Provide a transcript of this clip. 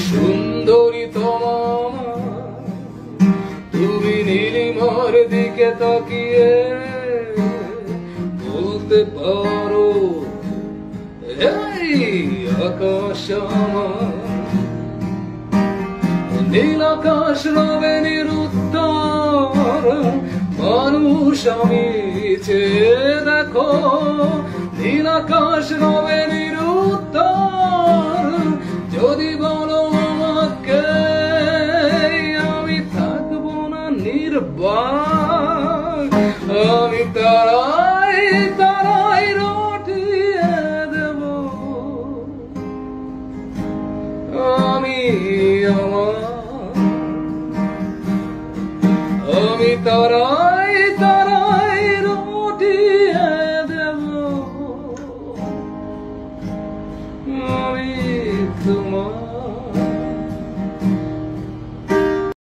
সুন্দরী তোমার তুমি নীলিমার দিকে তাকিয়ে বলতে পারো এই আকাশ আমার। নীল আকাশ রবে নিরুত্তর মানুষ আমি চেয়ে দেখো। নীল আকাশ রবে নিরুত্তর যদি বলো আমাকে আমি থাকবো না নির্বাক। আমি তারাই তারাই রটিয়ে দেব আমি আমার। আমি তারাই তারাই রটিয়ে দেব আমি তোমার।